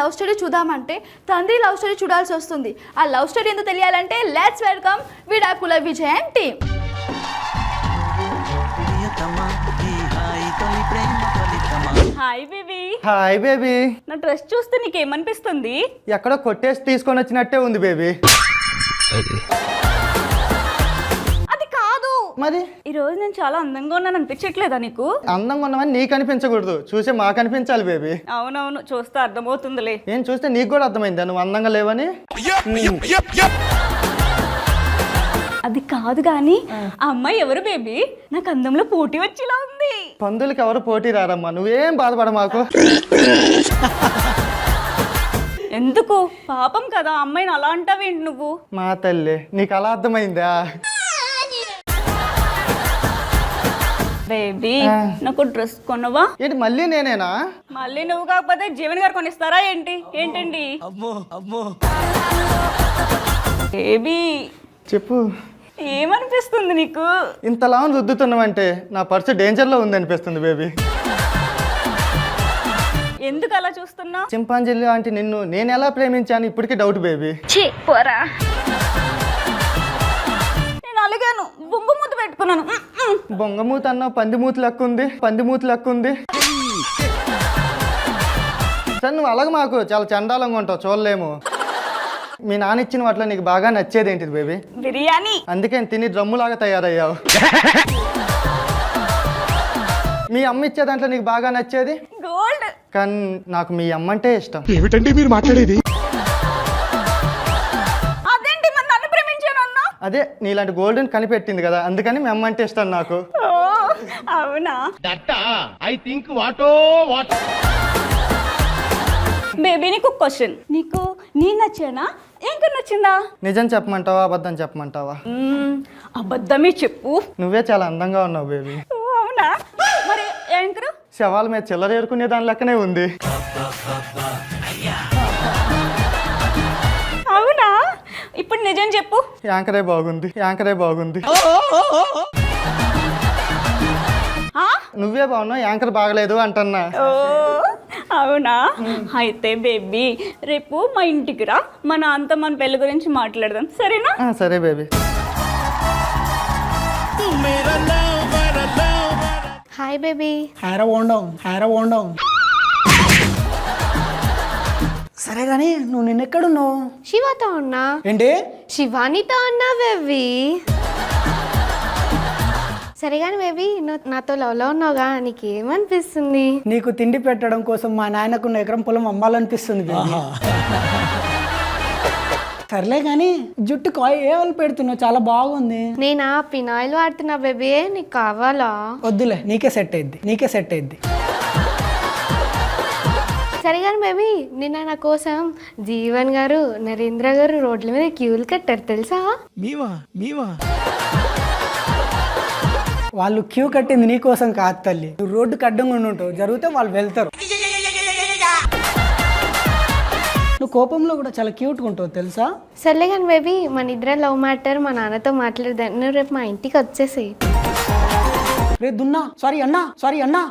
Love story చూద్దామంటే తండ్రి love story చూడాల్సి వస్తుంది. ఆ లవ్ స్టోరీ ఎందుకు తెలియాలంటే లెట్స్ వెల్కమ్ విడాకుల Vijayan team. Hi baby. Hi baby. నా డ్రెస్ చూస్తే నీకేమనిపిస్తుంది? ఎక్కడో కొట్టేసి తీసుకొని వచ్చినట్టే ఉంది బేబీ. అది కాదు. మరి ఈ రోజు నేను చాలా అందంగా ఉన్నాను అనిపించట్లేదా నీకు? అందంగా ఉన్నామని నీకు అనిపించకూడదు, చూసే మాకు అనిపించాలి బేబీ. అవునవును, చూస్తే అర్థమవుతుందిలే. ఏం చూస్తే నీకు కూడా అర్థమైందా నువ్వు అందంగా లేవని? అది కాదు గాని ఆ అమ్మాయి ఎవరు బేబీ? నాకు అందంలో పోటీ వచ్చేలా ఉంది. పందులకి ఎవరు పోటీ రారమ్మా, నువ్వేం బాధపడ మాకు. ఎందుకు? పాపం కదా అమ్మాయిని అలా అంటావేంటి నువ్వు? మా తల్లి, నీకు అలా అర్థమైందా? బేబీ నాకు డ్రెస్ కొనవా? ఏంటి మళ్ళీ నేనేనా? మళ్ళీ నువ్వు కాకపోతే జీవన్ గారు కొనిస్తారా ఏంటి? ఏంటండి బేబీ చెప్పు. ఏమనిపిస్తుంది నీకు? ఇంతలా రుద్దుతున్నావంటే నా పర్సు డేంజర్లో ఉంది అనిపిస్తుంది బేబీ. ఎందుకు అలా చూస్తున్నా? చింపాంజలి అంటే నిన్ను నేను ఎలా ప్రేమించాను ఇప్పటికీ డౌట్ బేబీ. నేను అలిగాను, బొంగు మూత పెట్టుకున్నాను. బొంగమూత అన్నావు, పందిమూత లెక్క ఉంది, పందిమూత లెక్క ఉంది. సరే నువ్వు అలాగ మాకు చాలా చండాలంగా ఉంటావు, చూడలేము. మీ నాన్న ఇచ్చిన వాటిలో నీకు బాగా నచ్చేది ఏంటిది బేబీ? బిర్యానీ. అందుకే తిని డ్రమ్ములాగా తయారయ్యావు. మీ అమ్మ ఇచ్చే దాంట్లో నీకు బాగా నచ్చేది గోల్డ్. కానీ నాకు మీ అమ్మ అంటే ఇష్టం. ఏమిటండి మీరు మాట్లాడేది? అదేంటి మరి నన్ను ప్రేమించానన్నా? అదే నీలాంటి గోల్డెన్ కనిపెట్టింది కదా, అందుకని మీ అమ్మ అంటే ఇష్టం నాకు. అవునా? ఐ థింక్ వాటో వాట్. బేబీ నీకు క్వశ్చన్, నీకు నీ నచ్చానా యాంకర్ నచ్చిందా? నిజం చెప్పమంటావా అబద్ధం చెప్పమంటావా? అబద్ధమే చెప్పు. నువ్వే చాలా అందంగా ఉన్నావు బేబీ. అవునా? మరి యాంకర్? శవాల మీద చిల్లర ఏరుకునే దాని లెక్కనే ఉంది. అవునా? ఇప్పుడు నిజం చెప్పు. యాంకరే బాగుంది, యాంకరే బాగుంది. నువ్వే బాగున్నావు, యాంకర్ బాగలేదు అంటన్నా. అవునా? అయితే బేబీ రేపు మా ఇంటికి రా, మా నాన్నతో మన పెళ్లి గురించి మాట్లాడదాం, సరేనా? సరే బేబీ. Hi baby. హైరా సరే కానీ నువ్వు నిన్నెక్కడున్నావు? శివతో ఉన్నా. ఏంటి? శివానితో ఉన్నా బేబీ. సరే కానీ బేబీ, నువ్వు నాతో లవ్లో ఉన్నావుగా, నీకేమనిపిస్తుంది? నీకు తిండి పెట్టడం కోసం మా నాయనకున్న ఎకరం పొలం అమ్మాలనిపిస్తుంది బేబీ. సర్లే కానీ జుట్టుకు ఏవాళ్ళు పెడుతున్నావు, చాలా బాగుంది. నేనా పినాయిల్ వాడుతున్నా బేబీ, నీకు కావాలా? వద్దులే, నీకే సెట్ అయింది. సరే కానీ బేబీ, నిన్న నా కోసం జీవన్ గారు, నరేంద్ర గారు రోడ్ల మీద క్యూలు కట్టారు తెలుసా? మీవా వాళ్ళు క్యూ కట్టింది నీ కోసం కాదు తల్లి, నువ్వు రోడ్డుకి అడ్డంగా ఉంటావు, జరిగితే వాళ్ళు వెళ్తారు. నువ్వు కోపంలో కూడా చాలా క్యూట్గా ఉంటావు తెలుసా? సర్లే కానీ బేబీ, మన ఇద్దరు లవ్ మ్యాటర్ మా నాన్నతో మాట్లాడదాం, నువ్వు రేపు మా ఇంటికి వచ్చేసి. రే దున్నా, సారీ అన్నా.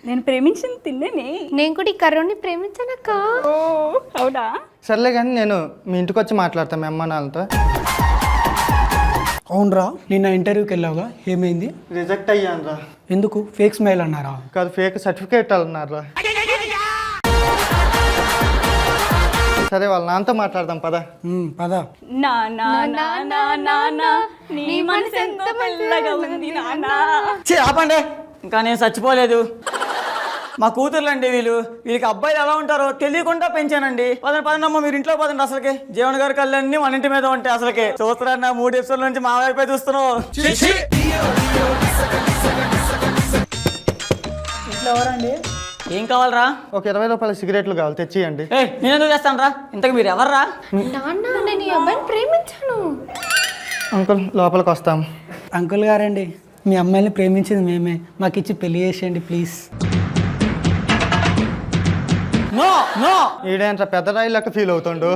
నేను ప్రేమించింది తిన్ననే. నేను కూడా ఈ కర్రోని ప్రేమించానక్క. అవునా? సర్లే కానీ నేను మీ ఇంటికి వచ్చి మాట్లాడతాను మీ అమ్మ నాన్నతో. అవునరా, నిన్న ఇంటర్వ్యూకి వెళ్ళావుగా, ఏమైంది? రిజెక్ట్ అయ్యాను రా. ఎందుకు? ఫేక్ స్మైల్ అన్నారా? కాదు, ఫేక్ సర్టిఫికేట్ అన్నారా. సరే వాళ్ళ నాన్నతో మాట్లాడదాం పద. పద. నీ మనసు ఎంత మెల్లగా ఉంది నాన్నా. ఆపండి, ఇంకా నేను చచ్చిపోలేదు. మా కూతుర్లండి వీళ్ళకి అబ్బాయిలు ఎలా ఉంటారో తెలియకుండా పెంచానండి. పదండమ్మ మీరు ఇంట్లో పదండి. అసలుకి జీవన్ గారి కళ్ళన్నీ మన ఇంటి మీద ఉంటాయి. అసలుకి చూస్తారన్న 3 ఎపిసోడ్ల నుంచి మా వైపే చూస్తున్నావు. ఇంట్లో ఎవరండి? ఏం కావాలరా? ఒక 20 రూపాయల సిగరెట్లు కావాలి, తెచ్చియండి. నేనెందుకు చేస్తాను రా? ఇంతకు మీరు ఎవర్రా? నాన్న, నేను ఈ అబ్బాయిని ప్రేమించాను. అంకుల్ లోపలికి వస్తాం. అంకుల్ గారండి, మీ అమ్మాయిని ప్రేమించింది మేమే, మాకు ఇచ్చి పెళ్లి చేసేయండి ప్లీజ్. నో ఈడేంట్రా పెద్ద రాయి లెక్క ఫీల్ అవుతుండు.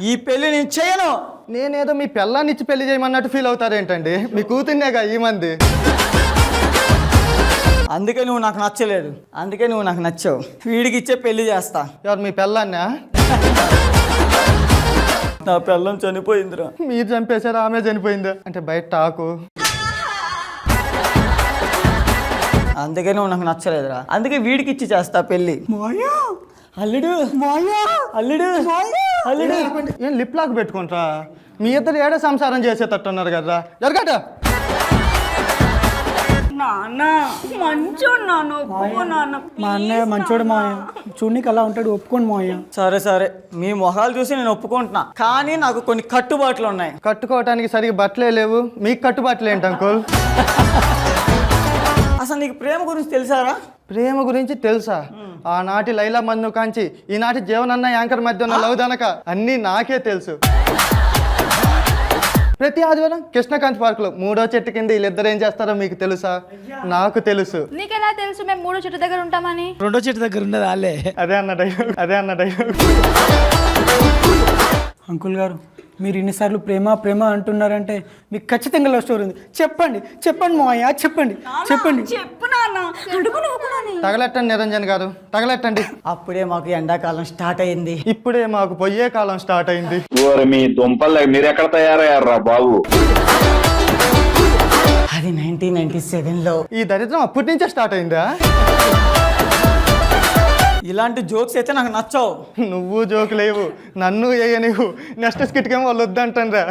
ఈ పెళ్లి నేను చేయను. నేనేదో మీ పిల్లాన్ని ఇచ్చి పెళ్లి చేయమన్నట్టు ఫీల్ అవుతారేంటండి? మీ కూతుర్నేగా ఈ మంది. అందుకే నువ్వు నాకు నచ్చలేదు, అందుకే నువ్వు నాకు నచ్చావు. వీడికి ఇచ్చే పెళ్లి చేస్తా. ఎవరు మీ పెళ్ళాన్నా? నా పిల్లం చనిపోయిందిరా. మీరు చంపేశారు, ఆమె చనిపోయిందా? అంటే బయట టాకు. అందుకే నువ్వు నాకు నచ్చలేదురా, అందుకే వీడికి ఇచ్చి చేస్తా పెళ్లి. అల్లుడు అల్లుడు అల్లుడు ఏం లిప్ లాక్ పెట్టుకుంటారా? మీ ఇద్దరు ఏడే సంసారం చేసేటట్టున్నారు కదా, జరగట. నాన్న మంచోడు నాన్న, ఒప్పుకో నాన్న. మా అన్నయ్య మంచోడు మావయ్య, చూడనికి అలా ఉంటాడు, ఒప్పుకోండి మావయ్య. సరే సరే, మీ మొహాలు చూసి నేను ఒప్పుకుంటున్నా, కానీ నాకు కొన్ని కట్టుబాట్లు ఉన్నాయి. కట్టుకోవటానికి సరిగ్గా బట్టలే లేవు, మీకు కట్టుబాట్లు ఏంటి అంకుల్? అసలు నీకు ప్రేమ గురించి తెలుసారా? ప్రేమ గురించి తెలుసా? ఆనాటి లైలా మన్ను కాంచి ఈనాటి జీవనన్న యాంకర్ మధ్య ఉన్న లవ్ దనక అన్నీ నాకే తెలుసు. ప్రతి ఆదివారం కృష్ణకాంత్ పార్క్ లో 3వ చెట్టు కింద వీళ్ళిద్దరు ఏం చేస్తారో మీకు తెలుసా? నాకు తెలుసు. నీకెలా తెలుసు మేము 3వ చెట్టు దగ్గర ఉంటామని? 2వ చెట్టు దగ్గర ఉన్నది వాళ్ళే. అదే అన్న డైలాగ్. అంకుల్ గారు, మీరు ఇన్నిసార్లు ప్రేమ ప్రేమ అంటున్నారంటే మీకు ఖచ్చితంగా లవ్ స్టోరీ ఉంది. చెప్పండి చెప్పండి మావయ్య, చెప్పండి చెప్పండి. చెప్పు నాన్న, అడుగు నువ్వు కూడా. తగలెట్టండి నిరంజన్ గారు, తగలెట్టండి. అప్పుడే మాకు ఎండాకాలం స్టార్ట్ అయింది. ఇప్పుడే మాకు పొయ్యే కాలం స్టార్ట్ అయింది. మీ దుంపలు మీరెక్కడ తయారయ్యారా బాబు? అది 1997లో. ఈ దరిద్రం అప్పటి నుంచే స్టార్ట్ అయిందా? ఇలాంటి జోక్స్ అయితే నాకు నచ్చవు. నువ్వు జోకు లేవు, నన్ను వేయనివు. నెక్స్ట్ స్కిట్కేమో వాళ్ళు వద్దంటారా?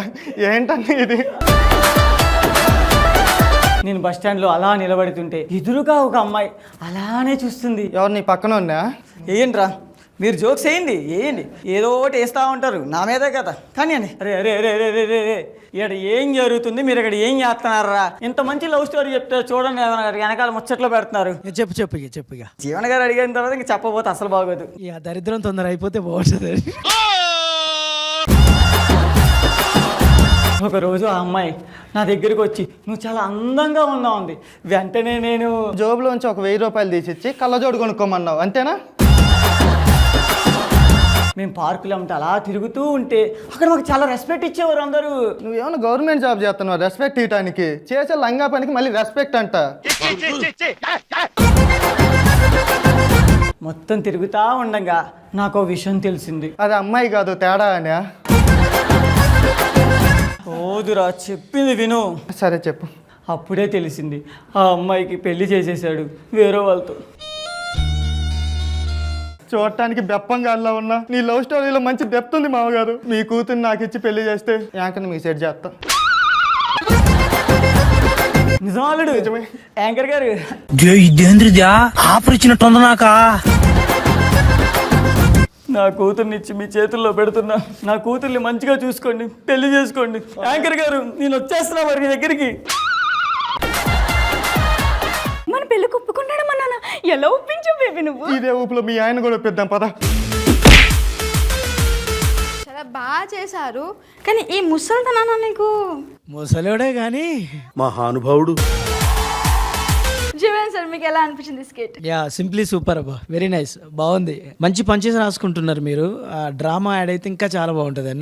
ఏంటన్నా ఇది? నేను బస్ స్టాండ్లో అలా నిలబడుతుంటే ఎదురుగా ఒక అమ్మాయి అలానే చూస్తుంది. ఎవరు నీ పక్కన ఉన్నా? ఏంట్రా మీరు జోక్స్ వేయండి, ఏదో ఒకటి వేస్తూ ఉంటారు నా మీదే కదా. కానీ అండి, అరే అరే అరే అరే అరే అరే ఇక్కడ ఏం జరుగుతుంది, మీరు ఇక్కడ ఏం చేస్తున్నారా? ఇంత మంచి లవ్ స్టోరీ చెప్తే చూడండి, వెనకాల ముచ్చట్లో పెడుతున్నారు. చెప్పు ఇక జీవన్ గారు అడిగిన తర్వాత ఇంక చెప్పబోతే అసలు బాగోదు. ఇక దరిద్రం తొందర అయిపోతే బాగుంటుంది. ఒకరోజు ఆ అమ్మాయి నా దగ్గరికి వచ్చి నువ్వు చాలా అందంగా ఉన్నావు అంది. వెంటనే నేను జోబులోంచి ఒక 1000 రూపాయలు తీసిచ్చి కళ్ళజోడు కొనుక్కోమన్నావు, అంతేనా? మేము పార్కులో ఉంటే అలా తిరుగుతూ ఉంటే అక్కడ మాకు చాలా రెస్పెక్ట్ ఇచ్చేవారు అందరూ. నువ్వేమన్నా గవర్నమెంట్ జాబ్ చేస్తున్నావు రెస్పెక్ట్ ఇవ్వడానికి? చేసే లంగా పనికి మళ్ళీ రెస్పెక్ట్ అంట. మొత్తం తిరుగుతూ ఉండగా నాకు ఓ విషయం తెలిసింది. అది అమ్మాయి కాదు, తేడా అనే. ఓదురా, చెప్పింది విను. సరే చెప్పు. అప్పుడే తెలిసింది ఆ అమ్మాయికి పెళ్లి చేసేసాడు వేరే వాళ్ళతో. చూడటానికి బెప్పంగాల్లా ఉన్నా నీ లవ్ స్టోరీలో మంచి డెప్త్ ఉంది మామగారు. మీ కూతుర్ని నాకు ఇచ్చి పెళ్లి చేస్తే యాంకర్ని మీ సెట్ చేస్తా. నిజమాలుడు యాంకర్ గారు. ఆఫర్ ఇచ్చినట్టుంది నాకా. నా కూతుర్ని ఇచ్చి మీ చేతుల్లో పెడుతున్నా, నా కూతుర్ని మంచిగా చూసుకోండి, పెళ్లి చేసుకోండి. యాంకర్ గారు నేను వచ్చేస్తున్నా మరి మీ దగ్గరికి. మన పెళ్ళికి ఒప్పుకున్నాడు మా నాన్న. ఎలా ఒప్పించావు బేబీ నువ్వు? ఇదే ఊపులో మీ ఆయన కూడా ఒప్పిద్దాం పద. చాలా బాగా చేశారు, కానీ ఈ ముసలితనానా నీకు? ముసలోడే గాని మహానుభావుడు. జీవన్ సార్, మీకు ఎలా అనిపించింది స్కిట్? యా, సింప్లీ సూపర్ అబ్బా, వెరీ నైస్, బాగుంది. మంచి పంచెస్ రాసుకుంటున్నారు మీరు. డ్రామా యాడ్ అయితే ఇంకా చాలా బాగుంటుంది.